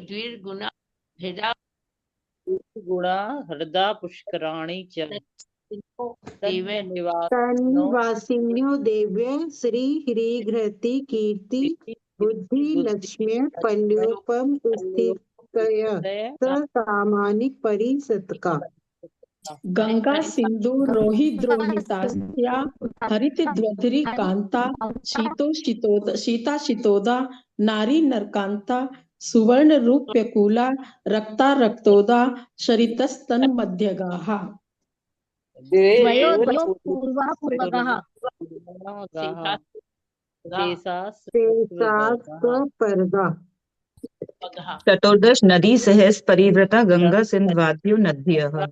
द्विर्गुणा भेदा गुणा हृदा पुष्कराणि च तन्निवासिनो तन्निवासिन्यो देव्य श्री ह्रीघ्रति कीर्ति बुद्धि लक्ष्म्य पल्योपम स्थितय सामानिक परिसत्का। गंगा सिंधु रोहि द्रोहितास्या हरित द्वद्री कांता शीता शीतोदा नारी नरकांता सुवर्ण रूप्यकूला रक्ता रक्तोदा शरितस्तन मध्यगाः द्वयो पूर्वा पूर्वकः परगा। चतुर्दश नदी सहस परिवृता गंगा सिंधवाद्यो नद्यः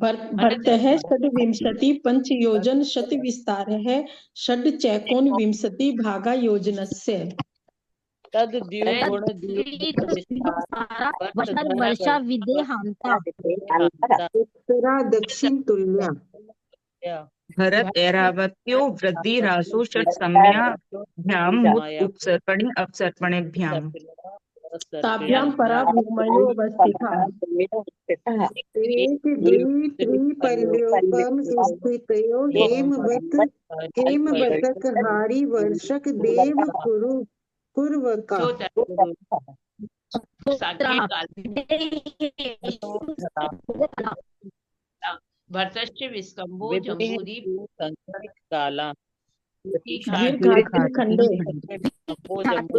भर्तः षड्विंशति पंचयोजन शत विस्तारः षड् चैकोन विंशति भागा योजनस्य वर्षा विदेहांता उत्तरा दक्षिण तुल्या भरत ऐरावत्यो वृद्धिरासु षट् सम्याभ्याम मुत उपसर्पणि अपसर्पणेभ्याम ताभ्यां परा भूमयो अवस्थिता एक द्वि त्रि पल्योपम स्थितयो हेमवतक हारी वर्षक देव पूर्वका। भरतश्च विस्कम्भो जम्बूरी काला खंडे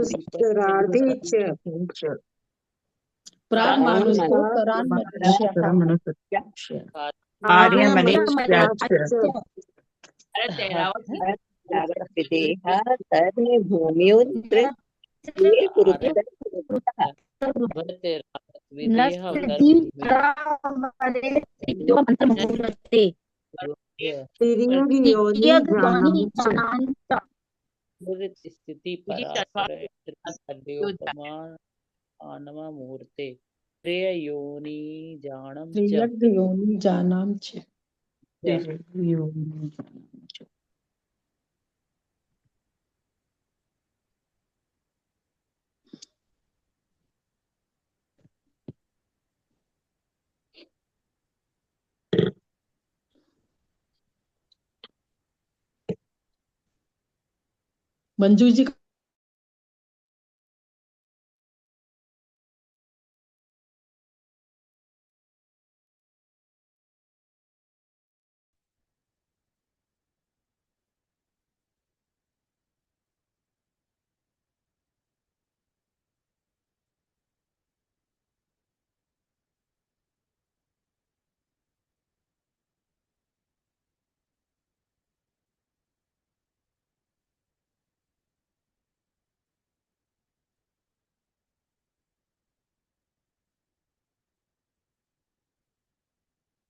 उत्तरार्धे च प्राग मनुष्य आर्यमनुष्याश्च मुहूर्ते प्रिययोनि जानाम च मंजू जी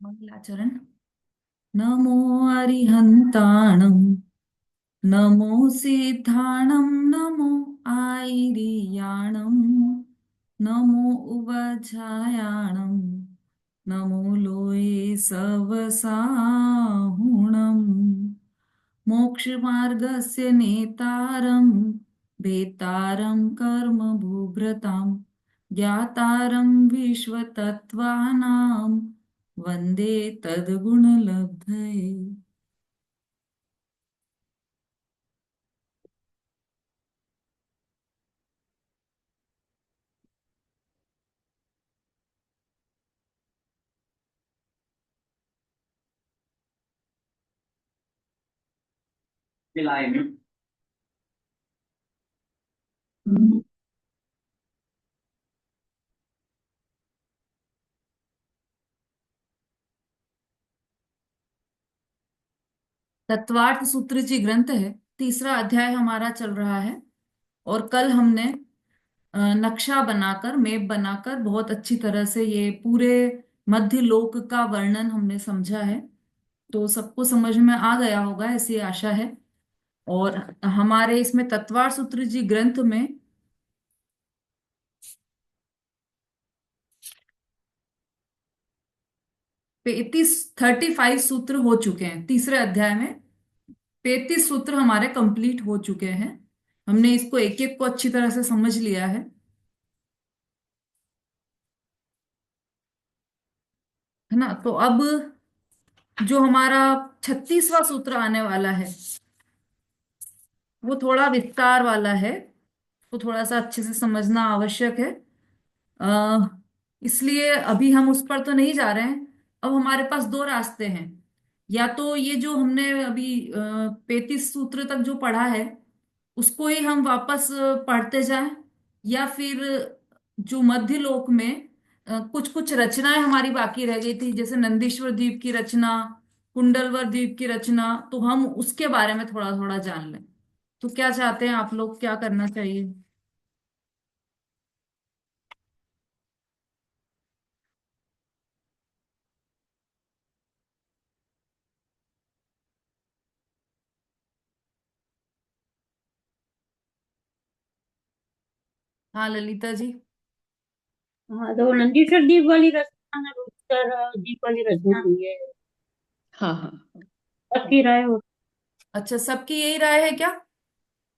मंगलाचरण। नमो अरिहंताणं नमो सिद्धाणं नमो आयर्याणं नमो उवझायाणं नमो लोये सवसाहुणं मोक्षमार्गस्य नेतारं भेतारं कर्म भूभृतां ज्ञातारं विश्वतत्त्वानां वंदे तद्गुणलब्धये। तत्वार्थ सूत्र जी ग्रंथ है, तीसरा अध्याय हमारा चल रहा है और कल हमने नक्शा बनाकर मैप बनाकर बहुत अच्छी तरह से ये पूरे मध्य लोक का वर्णन हमने समझा है, तो सबको समझ में आ गया होगा ऐसी आशा है। और हमारे इसमें तत्वार्थ सूत्र जी ग्रंथ में 35 सूत्र हो चुके हैं। तीसरे अध्याय में 35 सूत्र हमारे कंप्लीट हो चुके हैं। हमने इसको एक एक को अच्छी तरह से समझ लिया है। है ना। तो अब जो हमारा 36वां सूत्र आने वाला है वो थोड़ा विस्तार वाला है, तो थोड़ा सा अच्छे से समझना आवश्यक है। अ, इसलिए अभी हम उस पर तो नहीं जा रहे हैं। अब हमारे पास दो रास्ते हैं, या तो ये जो हमने अभी 35 सूत्र तक जो पढ़ा है उसको ही हम वापस पढ़ते जाएं, या फिर जो मध्य लोक में कुछ कुछ रचनाएं हमारी बाकी रह गई थी, जैसे नंदीश्वर द्वीप की रचना, कुंडलवर द्वीप की रचना, तो हम उसके बारे में थोड़ा थोड़ा जान लें। तो क्या चाहते हैं आप लोग, क्या करना चाहिए? हाँ ललिता जी। हाँ, तो नंदीश्वर द्वीप वाली रचना है, रूपसर द्वीप वाली रचना हुई है। हाँ हाँ। सबकी राय हो। अच्छा, सबकी यही राय है क्या?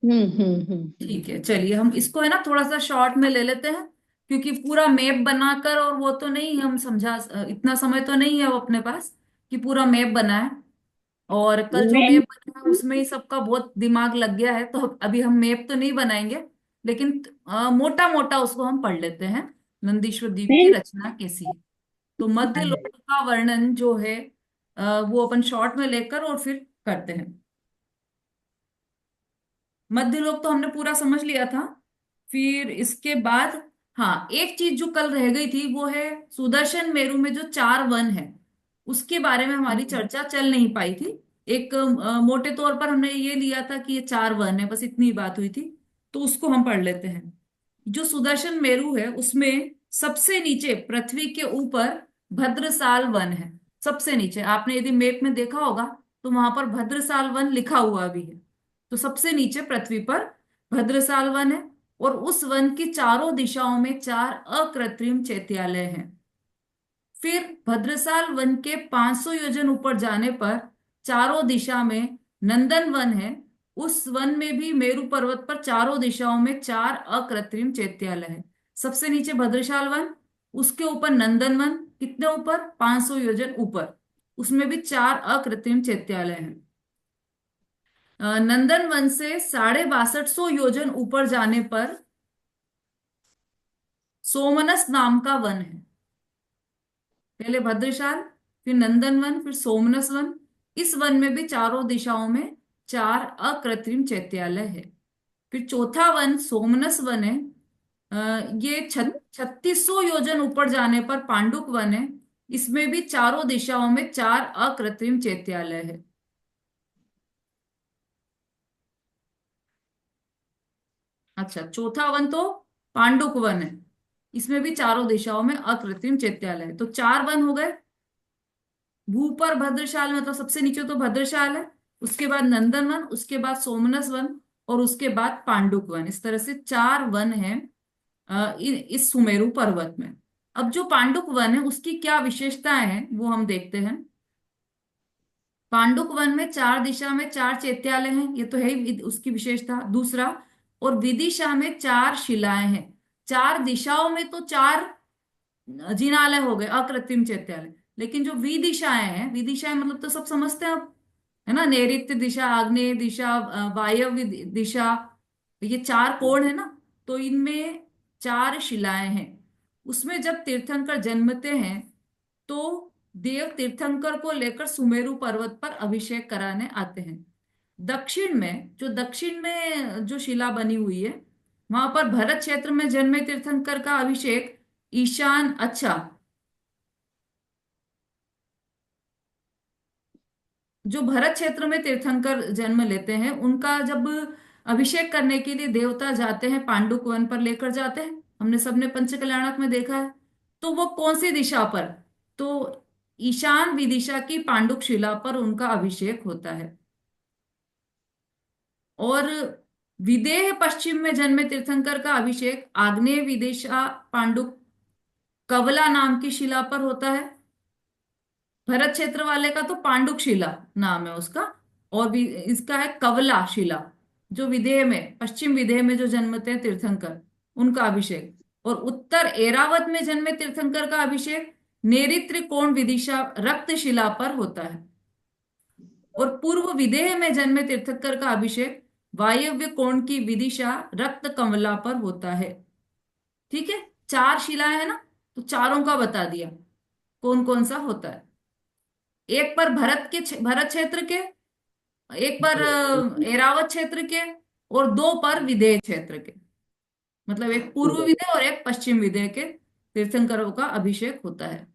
ठीक है, हम्म। चलिए हम इसको है ना थोड़ा सा शॉर्ट में ले लेते हैं, क्योंकि पूरा मैप बनाकर और वो तो नहीं हम समझा, इतना समय तो नहीं है वो अपने पास कि पूरा मैप बनाए। और कल जो मैं मैप बना है उसमें ही सबका बहुत दिमाग लग गया है, तो अभी हम मैप तो नहीं बनाएंगे, लेकिन मोटा मोटा उसको हम पढ़ लेते हैं। नंदीश्वर द्वीप की मैं रचना कैसी है, तो मध्य लोक का वर्णन जो है वो अपन शॉर्ट में लेकर और फिर करते हैं। मध्य लोक तो हमने पूरा समझ लिया था। फिर इसके बाद हाँ, एक चीज जो कल रह गई थी वो है सुदर्शन मेरु में जो 4 वन है उसके बारे में हमारी चर्चा चल नहीं पाई थी। एक मोटे तौर पर हमने ये लिया था कि ये 4 वन है, बस इतनी बात हुई थी। तो उसको हम पढ़ लेते हैं। जो सुदर्शन मेरु है उसमें सबसे नीचे पृथ्वी के ऊपर भद्रसाल वन है। सबसे नीचे आपने यदि मैप में देखा होगा तो वहां पर भद्रसाल वन लिखा हुआ भी है। तो सबसे नीचे पृथ्वी पर भद्रसाल वन है, और उस वन की चारों दिशाओं में 4 अकृत्रिम चैत्यालय हैं। फिर भद्रसाल वन के 500 योजन ऊपर जाने पर चारों दिशा में नंदन वन है। उस वन में भी मेरु पर्वत पर चारों दिशाओं में 4 अकृत्रिम चैत्यालय है। सबसे नीचे भद्रशाल वन, उसके ऊपर नंदन वन, कितने ऊपर, 500 योजन ऊपर, उसमें भी 4 अकृत्रिम चैत्यालय हैं। नंदन वन से 6250 योजन ऊपर जाने पर सोमनस नाम का वन है। पहले भद्रशाल, फिर नंदन वन, फिर सोमनस वन। इस वन में भी चारों दिशाओं में 4 अकृत्रिम चैत्यालय है। फिर चौथा वन सोमनस वन है। ये 3600 योजन ऊपर जाने पर पांडुक वन है। इसमें भी चारों दिशाओं में 4 अकृत्रिम चैत्यालय है। अच्छा, चौथा वन तो पांडुक वन है, इसमें भी चारों दिशाओं में अकृत्रिम चैत्यालय है। तो 4 वन हो गए। भू पर भद्रशाल मतलब सबसे नीचे तो भद्रशाल है, उसके बाद नंदन वन, उसके बाद सोमनस वन, और उसके बाद पांडुक वन। इस तरह से 4 वन है इस सुमेरु पर्वत में। अब जो पांडुक वन है उसकी क्या विशेषताएं हैं वो हम देखते हैं। पांडुक वन में 4 दिशा में 4 चैत्यालय हैं, ये तो है ही उसकी विशेषता। दूसरा, और विदिशा में 4 शिलाएं हैं। 4 दिशाओं में तो 4 जिनालय हो गए, अकृत्रिम चैत्यालय। लेकिन जो विदिशाएं हैं, विदिशाएं मतलब तो सब समझते हैं आप, है ना, नैऋत्य दिशा, आग्नेय दिशा, वायव्य दिशा, ये 4 कोण है ना, तो इनमें 4 शिलाएं हैं। उसमें जब तीर्थंकर जन्मते हैं तो देव तीर्थंकर को लेकर सुमेरु पर्वत पर अभिषेक कराने आते हैं। दक्षिण में जो शिला बनी हुई है वहां पर भरत क्षेत्र में जन्मे तीर्थंकर का अभिषेक ईशान, अच्छा, जो भरत क्षेत्र में तीर्थंकर जन्म लेते हैं उनका जब अभिषेक करने के लिए देवता जाते हैं पांडुक वन पर लेकर जाते हैं, हमने सबने पंचकल्याणक में देखा है। तो वो कौन सी दिशा पर, तो ईशान विदिशा की पांडुक शिला पर उनका अभिषेक होता है। और विदेह पश्चिम में जन्मे तीर्थंकर का अभिषेक आग्नेय विदिशा पांडुक कवला नाम की शिला पर होता है। भरत क्षेत्र वाले का तो पांडुक शिला नाम है उसका, और भी इसका है कवला शिला। जो विदेह में, पश्चिम विदेह में जो जन्मते हैं तीर्थंकर, उनका अभिषेक। और उत्तर एरावत में जन्मे तीर्थंकर का अभिषेक नेरित्र कोण विदिशा रक्तशिला पर होता है। और पूर्व विदेह में जन्मे तीर्थंकर का अभिषेक वायव्य कोण की विदिशा रक्त कमला पर होता है। ठीक है, 4 शिलाएं है ना, तो चारों का बता दिया कौन कौन सा होता है। एक पर भरत क्षेत्र के, एक पर एरावत क्षेत्र के, और 2 पर विदेह क्षेत्र के। मतलब एक पूर्व विदेह और एक पश्चिम विदेह के तीर्थंकरों का अभिषेक होता है।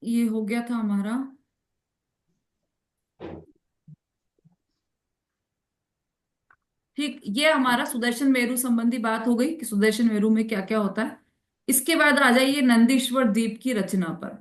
ये हो गया था हमारा। ठीक, ये हमारा सुदर्शन मेरू संबंधी बात हो गई कि सुदर्शन मेरू में क्या क्या होता है। इसके बाद आ जाइए नंदीश्वर द्वीप की रचना पर।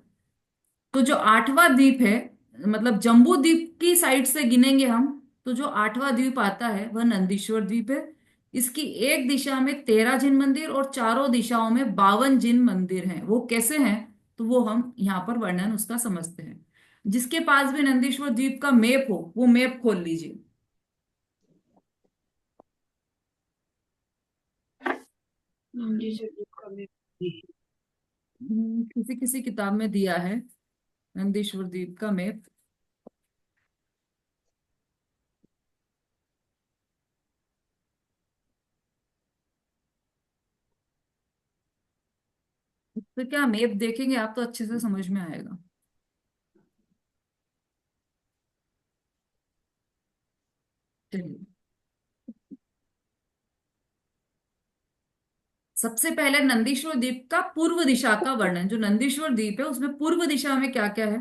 तो जो 8वां द्वीप है, मतलब जम्बू द्वीप की साइड से गिनेंगे हम, तो जो 8वां द्वीप आता है वह नंदीश्वर द्वीप है। इसकी एक दिशा में 13 जिन मंदिर और चारों दिशाओं में 52 जिन मंदिर हैं। वो कैसे हैं, तो वो हम यहाँ पर वर्णन उसका समझते हैं। जिसके पास भी नंदीश्वर द्वीप का मैप हो वो मैप खोल लीजिए। किसी किसी किताब में दिया है नंदीश्वर द्वीप का मैप। तो क्या मैप देखेंगे आप तो अच्छे से समझ में आएगा। चलिए, सबसे पहले नंदीश्वर द्वीप का पूर्व दिशा का वर्णन। जो नंदीश्वर द्वीप है उसमें पूर्व दिशा में क्या क्या है,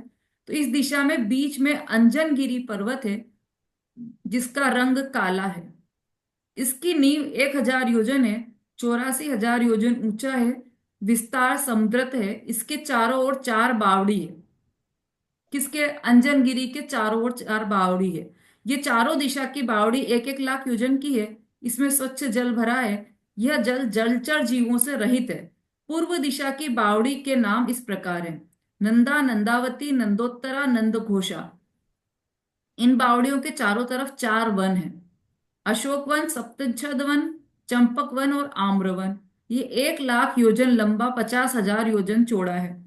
तो इस दिशा में बीच में अंजनगिरी पर्वत है जिसका रंग काला है। इसकी नींव 1000 योजन है, 84,000 योजन ऊंचा है, विस्तार समुद्रत है। इसके चारों ओर 4 बावड़ी है। किसके? अंजनगिरी के चारों ओर 4 बावड़ी है। ये चारों दिशा की बावड़ी 1-1 लाख योजन की है। इसमें स्वच्छ जल भरा है। यह जल जलचर जीवों से रहित है। पूर्व दिशा की बावड़ी के नाम इस प्रकार हैं: नंदा, नंदावती, नंदोत्तरा, नंदघोषा। इन बावड़ियों के चारों तरफ 4 वन हैं: अशोक वन, सप्तछद वन, चंपक वन और आम्र वन। ये 1 लाख योजन लंबा, 50,000 योजन चौड़ा है।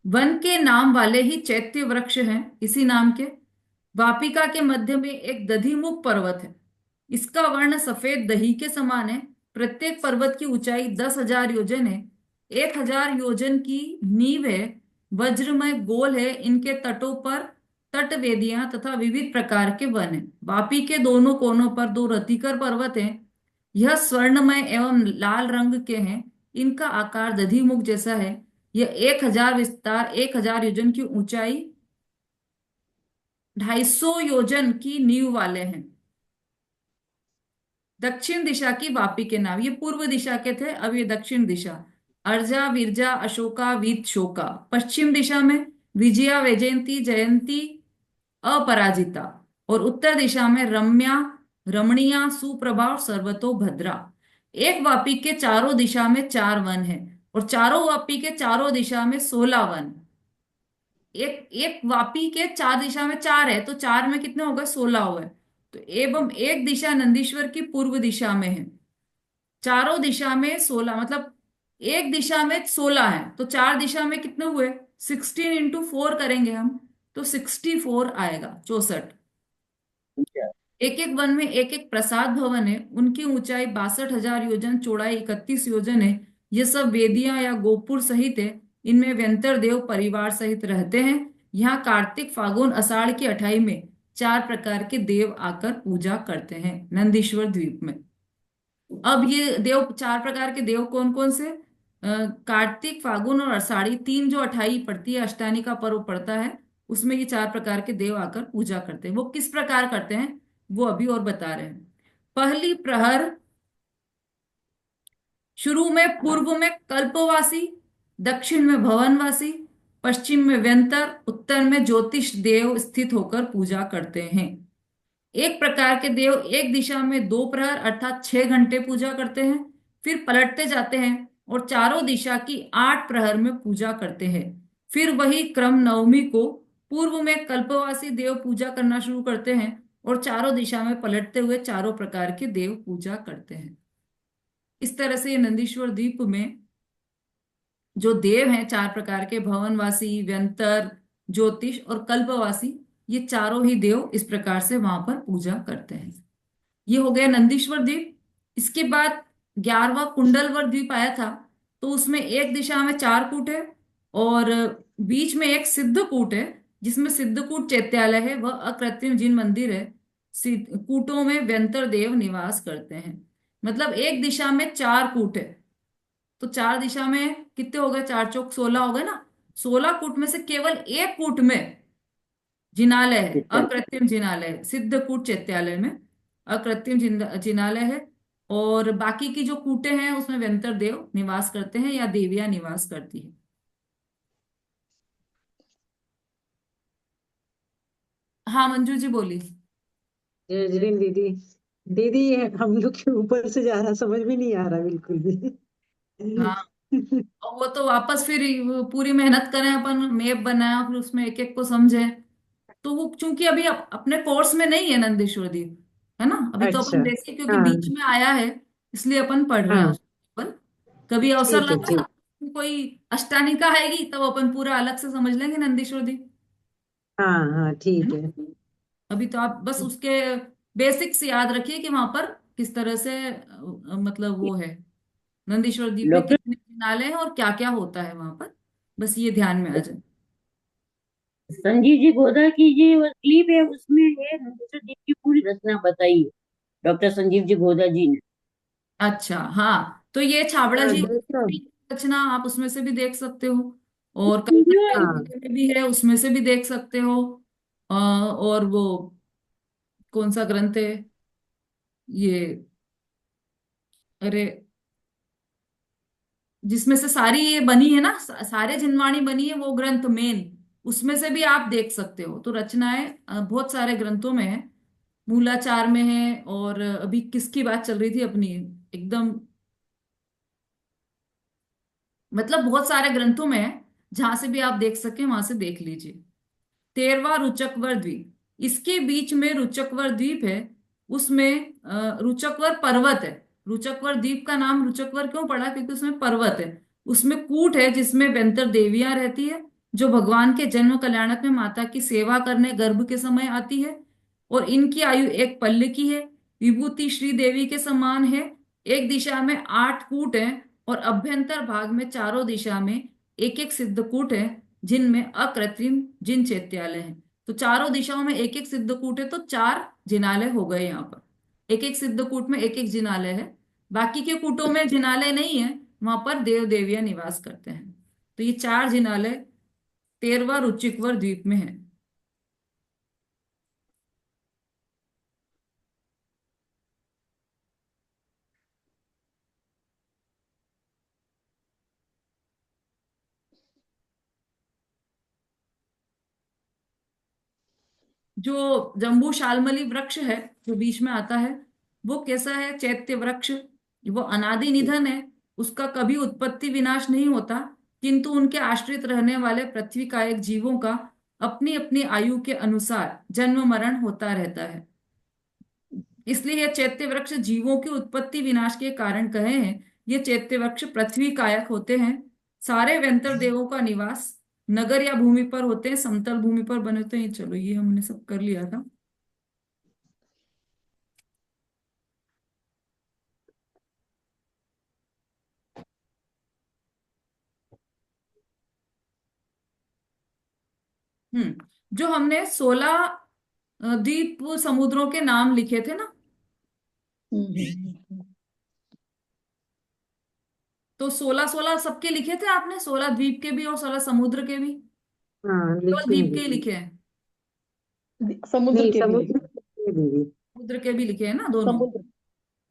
वन के नाम वाले ही चैत्य वृक्ष हैं इसी नाम के। वापिका के मध्य में एक दधिमुख पर्वत है। इसका वर्ण सफेद दही के समान है। प्रत्येक पर्वत की ऊंचाई 10,000 योजन है। 1,000 योजन की नींव है। वज्रमय गोल है। इनके तटों पर तट वेदियां तथा विविध प्रकार के वन हैं। वापी के दोनों कोनों पर 2 रतिकर पर्वत हैं। यह स्वर्णमय एवं लाल रंग के हैं। इनका आकार दधिमुख जैसा है। यह 1,000 विस्तार, 1,000 योजन की ऊंचाई, 250 योजन की नींव वाले हैं। दक्षिण दिशा की वापी के नाम, ये पूर्व दिशा के थे, अब ये दक्षिण दिशा: अर्जा, विरजा, अशोका, वीत शोका। पश्चिम दिशा में विजया, वैजयंती, जयंती, अपराजिता। और उत्तर दिशा में रम्या, रमणीया, सुप्रभा और सर्वतोभद्रा। एक वापी के चारों दिशा में 4 वन है और चारों वापी के चारों दिशा में 16 वन। एक एक वापी के 4 दिशा में 4 है तो 4 में कितने हो गए? 16 हो गए। तो एवं एक दिशा नंदीश्वर की पूर्व दिशा में है। चारों दिशा में 16, मतलब एक दिशा में 16 है तो 4 दिशा में कितने हुए? 16 इंटू 4 करेंगे हम तो 64 आएगा, 64। एक एक वन में एक एक प्रसाद भवन है। उनकी ऊंचाई 62,000 योजन, चौड़ाई 31 योजन है। ये सब वेदियां या गोपुर सहित है। इनमें व्यंतर देव परिवार सहित रहते हैं। यहाँ कार्तिक, फागुन, आषाढ़ की 28 में 4 प्रकार के देव आकर पूजा करते हैं नंदीश्वर द्वीप में। अब ये देव, 4 प्रकार के देव कौन कौन से? कार्तिक, फागुन और आषाढ़ी, 3 जो 28 पड़ती है, अष्टानी का पर्व पड़ता है, उसमें ये 4 प्रकार के देव आकर पूजा करते हैं। वो किस प्रकार करते हैं वो अभी और बता रहे हैं। पहली प्रहर शुरू में पूर्व में कल्पवासी, दक्षिण में भवनवासी, पश्चिम में व्यंतर, उत्तर में ज्योतिष देव स्थित होकर पूजा करते हैं। एक प्रकार के देव एक दिशा में 2 प्रहर अर्थात 6 घंटे पूजा करते हैं, फिर पलटते जाते हैं और चारों दिशा की 8 प्रहर में पूजा करते हैं। फिर वही क्रम नवमी को पूर्व में कल्पवासी देव पूजा करना शुरू करते हैं और चारों दिशा में पलटते हुए चारों प्रकार के देव पूजा करते हैं। इस तरह से ये नंदीश्वर द्वीप में जो देव हैं चार प्रकार के, भवनवासी, व्यंतर, ज्योतिष और कल्पवासी, ये चारों ही देव इस प्रकार से वहां पर पूजा करते हैं। ये हो गया नंदीश्वर द्वीप। इसके बाद 11वां कुंडलवर द्वीप आया था। तो उसमें एक दिशा में चार कूट है और बीच में एक सिद्धकूट है, जिसमें सिद्धकूट चैत्यालय है, वह अकृत्रिम जिन मंदिर है। कूटों में व्यंतर देव निवास करते हैं। मतलब एक दिशा में चार कूट है, तो चार दिशा में कितने हो गए, चार चौक 16 हो गए ना। 16 कूट में से केवल एक कूट में जिनालय है, अकृत्रिम जिनालय है, सिद्धकूट चैत्यालय में अकृत्रिम जिनालय है। और बाकी की जो कूटे हैं उसमें व्यंतर देव निवास करते हैं या देवियां निवास करती है। हाँ मंजू जी बोली। जय जरीन दीदी। दीदी हम लोग के ऊपर से जा रहा, समझ में नहीं आ रहा बिल्कुल भी। हाँ, और वो तो वापस फिर वो पूरी मेहनत करें, अपन मैप बनाया फिर उसमें एक एक को समझे। तो वो चूंकि अभी अपने कोर्स में नहीं है नंदीश्वर द्वीप, है ना, अभी तो अच्छा। अपन बेसिक क्योंकि हाँ बीच में आया है, इसलिए अपन पढ़ रहे हैं हाँ, उसको। अपन कभी अवसर ठीक है लगा ठीक। कोई अष्टानिका आएगी तब अपन पूरा अलग से समझ लेंगे नंदीश्वर द्वीप, हाँ हाँ है ठीक ना। है। अभी तो आप बस उसके बेसिक्स याद रखिए कि वहां पर किस तरह से मतलब वो है, नंदीश्वर द्वीप में डॉक्टर कितने नाले हैं और क्या क्या होता है वहां पर, बस ये ध्यान में आ जाए। संजीव जी गोदा की जो क्लिप है उसमें है नंदीश्वर द्वीप की पूरी रचना बताई है डॉक्टर संजीव जी गोदा जी ने। अच्छा हाँ, तो ये छाबड़ा हाँ जी देख लो। की रचना आप उसमें से भी देख सकते हो, और वीडियो कलकत्ता है। हाँ में भी है, उसमें से भी देख सकते हो। और वो कौन सा ग्रंथ है ये, अरे जिसमें से सारी ये बनी है ना, सारे जिनवाणी बनी है, वो ग्रंथ मेन, उसमें से भी आप देख सकते हो। तो रचनाएं बहुत सारे ग्रंथों में है, मूलाचार में है, और अभी किसकी बात चल रही थी अपनी, एकदम मतलब बहुत सारे ग्रंथों में है, जहां से भी आप देख सके वहां से देख लीजिए। 13वां रुचकवर द्वीप, इसके बीच में रुचकवर द्वीप है, उसमें रुचकवर पर्वत है। रुचकवर द्वीप का नाम रुचकवर क्यों पड़ा, क्योंकि उसमें पर्वत है। उसमें कूट है जिसमें व्यंतर देवियां रहती है, जो भगवान के जन्म कल्याणक में माता की सेवा करने गर्भ के समय आती है। और इनकी आयु एक पल्ले की है, विभूति श्री देवी के समान है। एक दिशा में 8 कूट है और अभ्यंतर भाग में चारों दिशा में एक एक सिद्धकूट है, जिनमें अकृत्रिम जिन चैत्यालय हैं। तो चारों दिशाओं में एक एक सिद्धकूट है, तो 4 जिनालय हो गए यहाँ पर। एक एक सिद्धकूट में एक एक जिनालय है, बाकी के कूटों में जिनालय नहीं है, वहां पर देव देवियां निवास करते हैं। तो ये 4 जिनालय 13वां रुचिकवर द्वीप में है। जो जम्बू शालमली वृक्ष है जो बीच में आता है, वो कैसा है, चैत्य वृक्ष। वो अनादि निधन है, उसका कभी उत्पत्ति विनाश नहीं होता, किंतु उनके आश्रित रहने वाले पृथ्वी कायक जीवों का अपनी अपनी आयु के अनुसार जन्म मरण होता रहता है। इसलिए यह चैत्य वृक्ष जीवों की उत्पत्ति विनाश के कारण कहे हैं। ये चैत्य वृक्ष पृथ्वी कायक होते हैं। सारे व्यंतर देवों का निवास नगर या भूमि पर होते हैं, समतल भूमि पर बने होते हैं। चलो ये हमने सब कर लिया था। जो हमने 16 द्वीप समुद्रों के नाम लिखे थे ना, तो 16-16 सबके लिखे थे आपने, 16 द्वीप के भी और 16 समुद्र के भी, हाँ केवल लिखी है द्वीप के ही दीदी। लिखे हैं। समुद्र नहीं के भी समुद्र लिखे। लिखी है दीदी। समुद्र के भी लिखे हैं ना दोनों। समुद्र।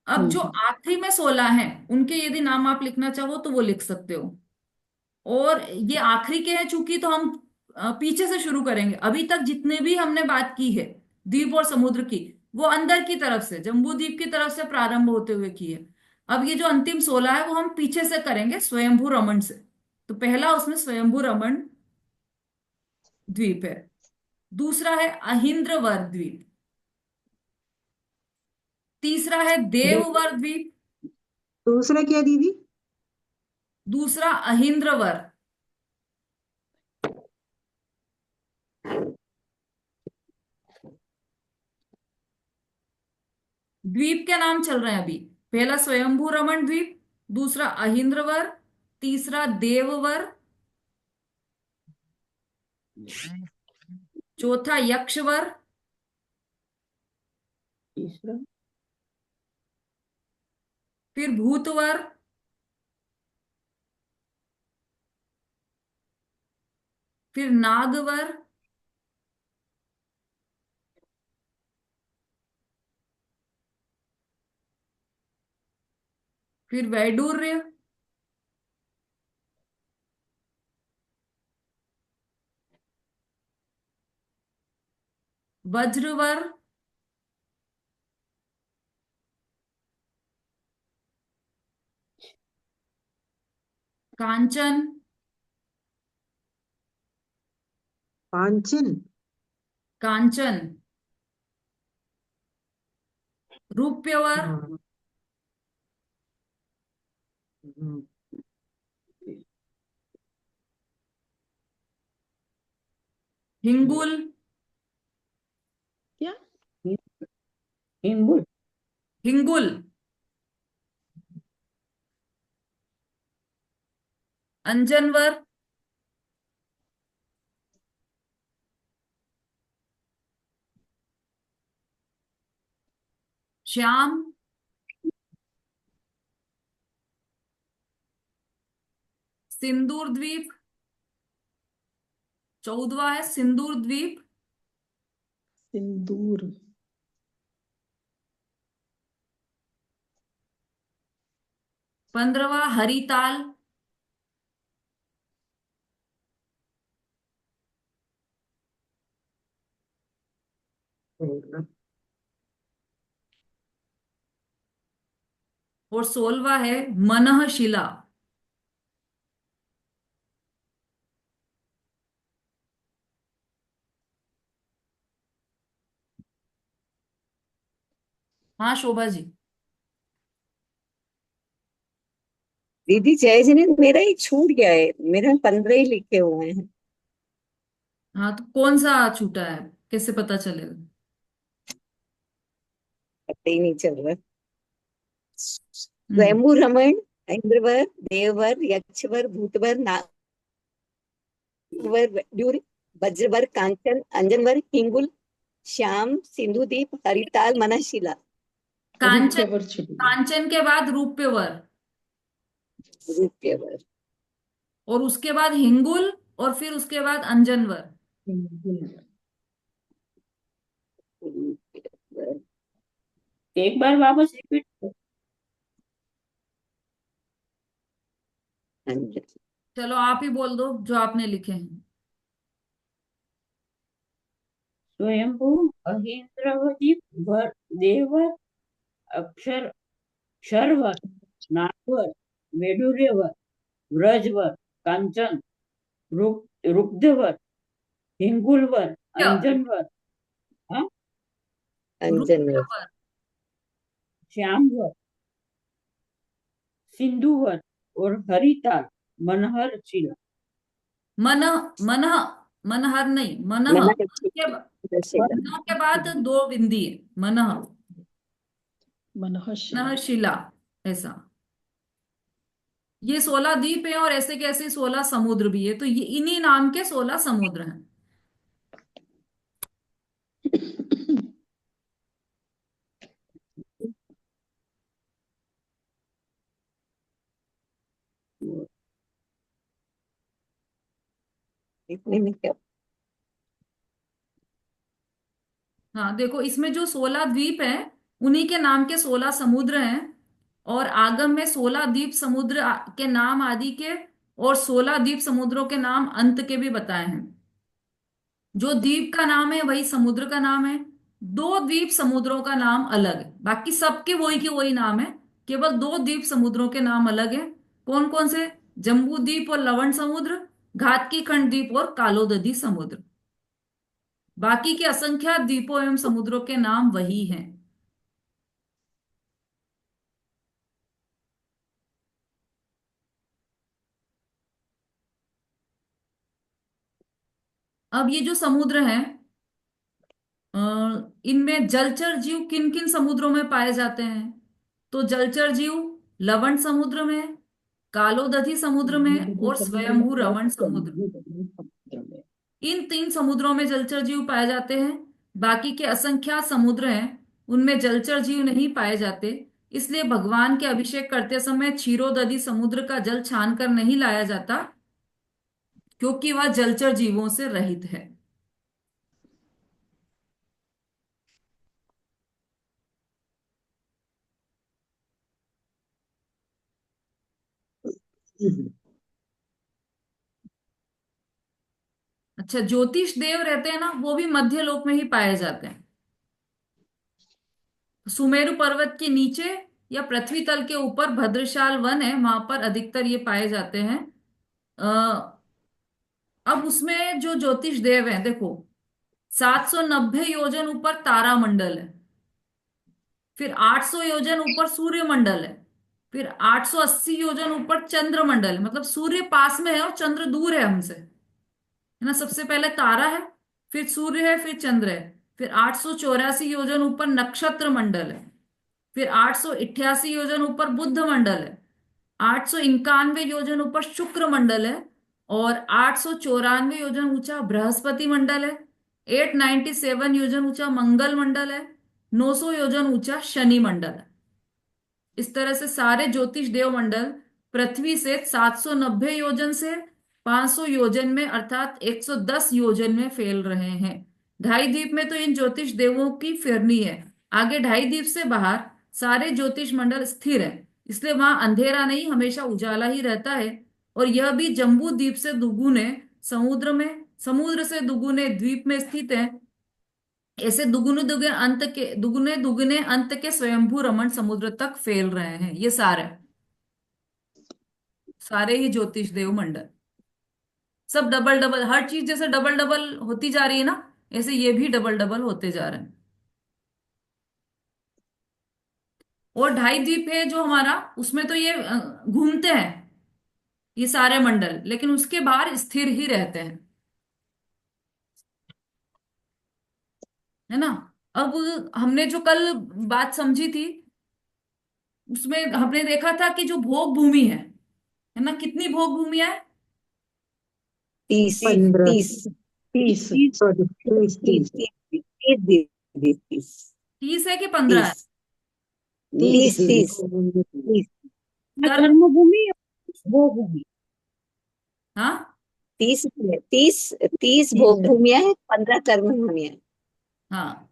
अब जो हम्म। आखिरी में 16 हैं, उनके यदि नाम आप लिखना चाहो तो वो लिख सकते हो। और ये आखिरी के हैं चूंकि, तो हम पीछे से शुरू करेंगे। अभी तक जितने भी हमने बात की है द्वीप और समुद्र की, वो अंदर की तरफ से जम्बू द्वीप की तरफ से प्रारंभ होते हुए की है। अब ये जो अंतिम 16 है वो हम पीछे से करेंगे, स्वयंभू रमण से। तो पहला उसमें स्वयंभू रमण द्वीप है। दूसरा है अहिंद्रवर द्वीप। तीसरा है देख। देववर द्वीप। दूसरा क्या दीदी? दूसरा अहिंद्रवर। द्वीप के नाम चल रहे हैं अभी। पहला स्वयंभू रमण द्वीप, दूसरा अहिंद्रवर, तीसरा देववर, चौथा यक्षवर, तीसरा फिर भूतवर, फिर नागवर, फिर वैडूर्य, वज्रवर, कांचन, पांचन। कांचन, रूप्यवर, हाँ। हम्म, हिंगुल, क्या? हिंगुल, हिंगुल, अंजनवर, श्याम, सिंदूर द्वीप, 14वां है सिंदूर द्वीप, सिंदूर। 15वां हरिताल, और 16वां है मनःशिला। हाँ शोभा जी। दीदी जय जिने मेरा ही छूट गया है, मेरे 15 ही लिखे हुए हैं। हाँ तो कौन सा छूटा है, कैसे पता चलेगा? पता ही नहीं चल रहा। हम्म, स्वयंभू रमण, इंद्रवर, देववर, यक्षवर, भूतवर, नागवर, ड्यूर, वज्रवर, कांचन, अंजनवर, हिंगुल, श्याम, सिंधुदीप, हरिताल, मनशिला। कांचन, रूप्यवर छुट गया। कांचन के बाद रूप्यवर, रूप्यवर, और उसके बाद हिंगुल, और फिर उसके बाद अंजनवर। हिंगुल। रूप्यवर। एक बार वापस रिपीट। अंजन, चलो आप ही बोल दो जो आपने लिखे हैं। स्वयंभू, अहिंद्रवदीप, देवर, अक्षर, क्षरवर, नागवर, वैडूर्यवर, व्रजवर, कांचन, रुक्धवर, हिंगुलवर, अंजनवर, हाँ, अंजनवर, रूप्यवर, श्यामवर, सिंधुवर और हरिताल, मनहर शिला। मन मन मनहर नहीं, मनः मनशिला। मनः के बाद दो बिंदी है, मनः, मनःशिला। मनःशिला, ऐसा। ये 16 द्वीप है और ऐसे के ऐसे 16 समुद्र भी है, तो ये इन्हीं नाम के 16 समुद्र हैं। इतने में क्या? हाँ देखो, इसमें जो 16 द्वीप है उन्हीं के नाम के 16 समुद्र हैं, और आगम में 16 द्वीप समुद्र के नाम आदि के, और 16 द्वीप समुद्रों के नाम अंत के भी बताए हैं। जो द्वीप का नाम है वही समुद्र का नाम है। दो द्वीप समुद्रों का नाम अलग है, बाकी सबके वही के वही नाम है। केवल दो द्वीप समुद्रों के नाम अलग है। कौन कौन से? जम्बू द्वीप और लवण समुद्र, घातकी खंड द्वीप और कालोदधी समुद्र। बाकी के असंख्य द्वीपों एवं समुद्रों के नाम वही हैं। अब ये जो समुद्र हैं, अ, इनमें जलचर जीव किन किन समुद्रों में पाए जाते हैं? तो जलचर जीव लवण समुद्र में, कालोदधी समुद्र में और स्वयंभू रमण समुद्र, इन 3 समुद्रों में जलचर जीव पाए जाते हैं। बाकी के असंख्यात समुद्र हैं, उनमें जलचर जीव नहीं पाए जाते। इसलिए भगवान के अभिषेक करते समय क्षीरोदधी समुद्र का जल छान कर नहीं लाया जाता, क्योंकि वह जलचर जीवों से रहित है। अच्छा, ज्योतिष देव रहते हैं ना, वो भी मध्य लोक में ही पाए जाते हैं। सुमेरु पर्वत के नीचे या पृथ्वी तल के ऊपर भद्रशाल वन है, वहां पर अधिकतर ये पाए जाते हैं। अब उसमें जो ज्योतिष देव है, देखो 790 योजन ऊपर तारामंडल है, फिर 800 योजन ऊपर सूर्य मंडल है, फिर 880 योजन ऊपर चंद्र मंडल है। मतलब सूर्य पास में है और चंद्र दूर है हमसे, है ना। सबसे पहले तारा है, फिर सूर्य है, फिर चंद्र है, फिर 884 योजन ऊपर नक्षत्र मंडल है, फिर 888 योजन ऊपर बुध मंडल है, 891 योजन ऊपर शुक्र मंडल है, और 894 योजन ऊंचा बृहस्पति मंडल है, 897 योजन ऊंचा मंगल मंडल है, 900 योजन ऊंचा शनि मंडल है। इस तरह से सारे ज्योतिष देव मंडल पृथ्वी से 790 योजन से 500 योजन में, अर्थात 110 योजन में फैल रहे हैं। ढाई द्वीप में तो इन ज्योतिष देवों की फिरनी है। आगे ढाई द्वीप से बाहर सारे ज्योतिष मंडल स्थिर है, इसलिए वहां अंधेरा नहीं, हमेशा उजाला ही रहता है। और यह भी जम्बू द्वीप से दुगुने समुद्र से दुगुने द्वीप में स्थित है। ऐसे दुगुने दुगुने अंत के स्वयंभू रमण समुद्र तक फैल रहे हैं। ये सारे ही ज्योतिष देव मंडल सब डबल डबल, हर चीज जैसे डबल डबल होती जा रही है ना, ऐसे ये भी डबल डबल होते जा रहे हैं। और ढाई द्वीप है जो हमारा, उसमें तो ये घूमते हैं ये सारे मंडल, लेकिन उसके बाहर स्थिर ही रहते हैं, है ना। अब हमने जो कल बात समझी थी, उसमें हमने देखा था कि जो भोग भूमि है ना, कितनी भोग भूमिया है? 30 15 30 30 30 सॉरी 30 30 30 है कि 15 है? 30 30 कर्म कर्मभूमि वो भूमि। हाँ 30 भोग भूमिया है, 15 कर्म भूमिया है। हाँ,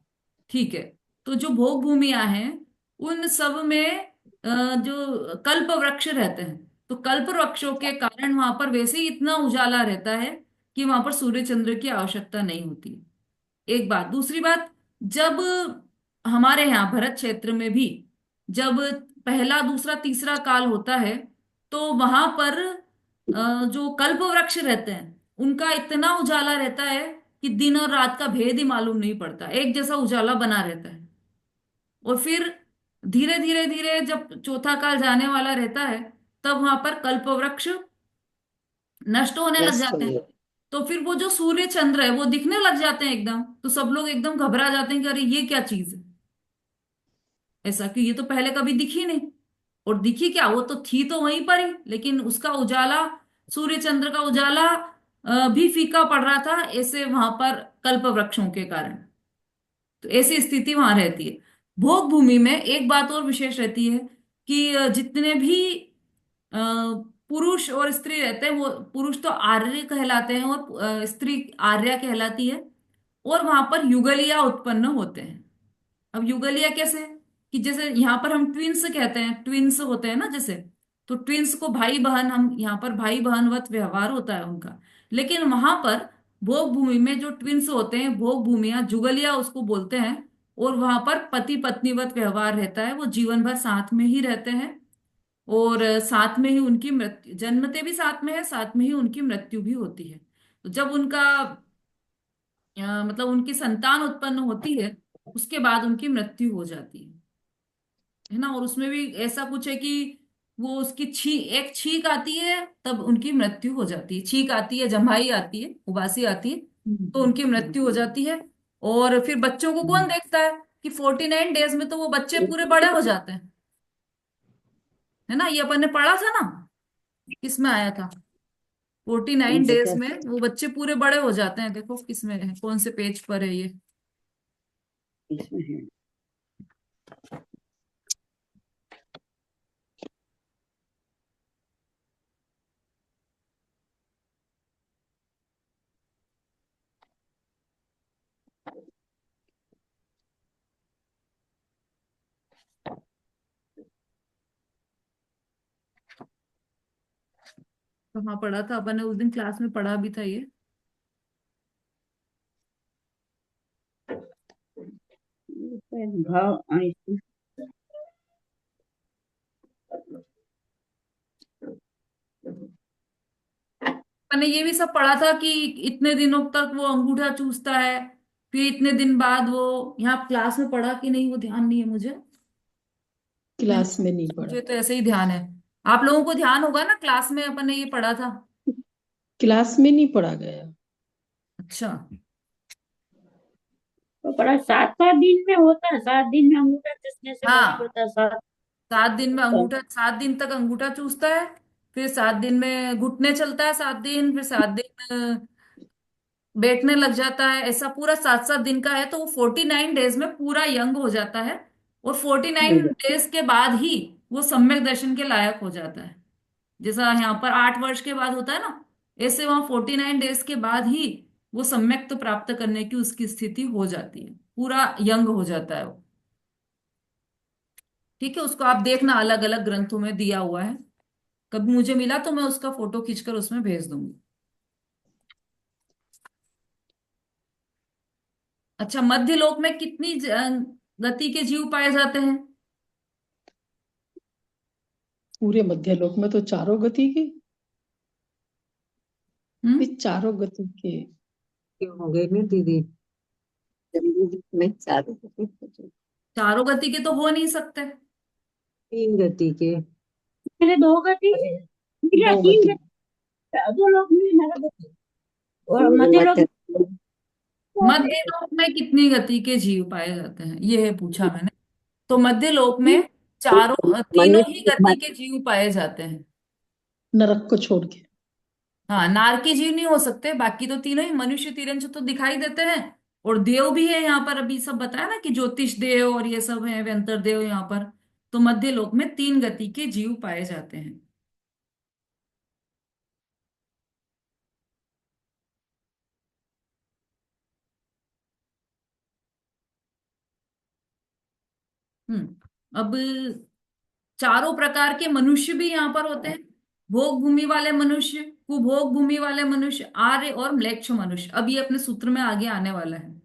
ठीक है। तो जो भोग भूमिया हैं, उन सब में जो कल्प वृक्ष रहते हैं, तो कल्प वृक्षों के कारण वहां पर वैसे ही इतना उजाला रहता है कि वहां पर सूर्य चंद्र की आवश्यकता नहीं होती है। एक बात। दूसरी बात, जब हमारे यहाँ भरत क्षेत्र में भी जब पहला दूसरा तीसरा काल होता है, तो वहां पर जो कल्प वृक्ष रहते हैं उनका इतना उजाला रहता है कि दिन और रात का भेद ही मालूम नहीं पड़ता, एक जैसा उजाला बना रहता है। और फिर धीरे धीरे धीरे जब चौथा काल जाने वाला रहता है, तब वहां पर कल्प वृक्ष नष्ट होने लग जाते हैं। तो फिर वो जो सूर्य चंद्र है वो दिखने लग जाते हैं एकदम, तो सब लोग एकदम घबरा जाते हैं कि अरे ये क्या चीज है, ऐसा कि ये तो पहले कभी दिखी नहीं। और दिखी क्या, वो तो थी तो वहीं पर ही, लेकिन उसका उजाला, सूर्य चंद्र का उजाला भी फीका पड़ रहा था, ऐसे वहां पर कल्प वृक्षों के कारण। तो ऐसी स्थिति वहां रहती है। भोग भूमि में एक बात और विशेष रहती है कि जितने भी अ, पुरुष और स्त्री रहते हैं, वो पुरुष तो आर्य कहलाते हैं और स्त्री आर्या कहलाती है, और वहां पर युगलिया उत्पन्न होते हैं। अब युगलिया कैसे, कि जैसे यहाँ पर हम ट्विंस कहते हैं, ट्विंस होते हैं ना जैसे, तो ट्विंस को भाई बहन, हम यहाँ पर भाई बहनवत व्यवहार होता है उनका। लेकिन वहां पर भोग भूमि में जो ट्विंस होते हैं, भोग भूमिया जुगलिया उसको बोलते हैं, और वहां पर पति पत्नीवत व्यवहार रहता है। वो जीवन भर साथ में ही रहते हैं, और साथ में ही उनकी मृत्यु, जन्मते भी साथ में है, साथ में ही उनकी मृत्यु भी होती है। तो जब उनका मतलब उनकी संतान उत्पन्न होती है, उसके बाद उनकी मृत्यु हो जाती है ना। और उसमें भी ऐसा कुछ है कि वो उसकी एक छींक आती है, तब उनकी मृत्यु हो जाती है। छींक आती है, जम्भाई आती है, उबासी आती है, तो उनकी मृत्यु हो जाती है। और फिर बच्चों को कौन देखता है कि 49 डेज में तो वो बच्चे पूरे बड़े हो जाते हैं, है ना? ये अपन ने पढ़ा था ना, किसमें आया था? 49 डेज में वो बच्चे पूरे बड़े हो जाते हैं। देखो किसमें है, कौन से पेज पर है ये? इसमें है। कहाँ पढ़ा था अपन ने? उस दिन क्लास में पढ़ा भी था ये। भाव आए- मैंने ये भी सब पढ़ा था कि इतने दिनों तक वो अंगूठा चूसता है, फिर इतने दिन बाद वो, यहाँ क्लास में पढ़ा कि नहीं वो ध्यान नहीं है मुझे। क्लास में नहीं पढ़ा। मुझे तो ऐसे ही ध्यान है। आप लोगों को ध्यान होगा ना, क्लास में अपन ने ये पढ़ा था। क्लास में नहीं पढ़ा गया। अच्छा। तो बड़ा 7 7 दिन में होता है, 7 दिन में अंगूठा चूसने से बड़ा हाँ, होता है। 7 7 दिन में अंगूठा, 7 दिन तक अंगूठा चूसता है, फिर 7 दिन में घुटने चलता है, 7 दिन, फिर 7 दिन बैठने लग जाता है। ऐसा पूरा 7 7 दिन का है, तो वो 49 डेज में पूरा यंग हो जाता है। और 49 डेज के बाद ही वो सम्यक दर्शन के लायक हो जाता है। जैसा यहाँ पर 8 वर्ष के बाद होता है ना, ऐसे वहां 49 डेज के बाद ही वो सम्यक तो प्राप्त करने की उसकी स्थिति हो जाती है, पूरा यंग हो जाता है वो। ठीक है, उसको आप देखना, अलग अलग ग्रंथों में दिया हुआ है। कभी मुझे मिला तो मैं उसका फोटो खींचकर उसमें भेज दूंगी। अच्छा, मध्य लोक में कितनी गति के जीव पाए जाते हैं? पूरे मध्यलोक में तो चारों गति के, हम्म? ये चारों गति के। क्यों हो गई नहीं दीदी? में चारों चारों गति के तो हो नहीं सकते। 3 गति के। मेरे 2 गति, अरे मेरा 2 3 गति। गति, 2 लोग में नर गति और मध्य लोग मध्य लोक में कितनी गति के जीव पाए जाते हैं, ये है पूछा मैंने। तो मध्य लोक में चारों, तीनों ही गति के जीव पाए जाते हैं। नरक को छोड़ के। हाँ, नारकी जीव नहीं हो सकते, बाकी तो तीनों ही, मनुष्य तिरंज तो दिखाई देते हैं। और देव भी है यहाँ पर, अभी सब बताया ना कि ज्योतिष देव और ये सब है, व्यंतर देव यहाँ पर। तो मध्य लोक में 3 गति के जीव पाए जाते हैं। अब चारों प्रकार के मनुष्य भी यहाँ पर होते हैं। भोग भूमि वाले मनुष्य, कुभोग भूमि वाले मनुष्य, आर्य और म्लेच्छ मनुष्य। अब ये अपने सूत्र में आगे आने वाला है।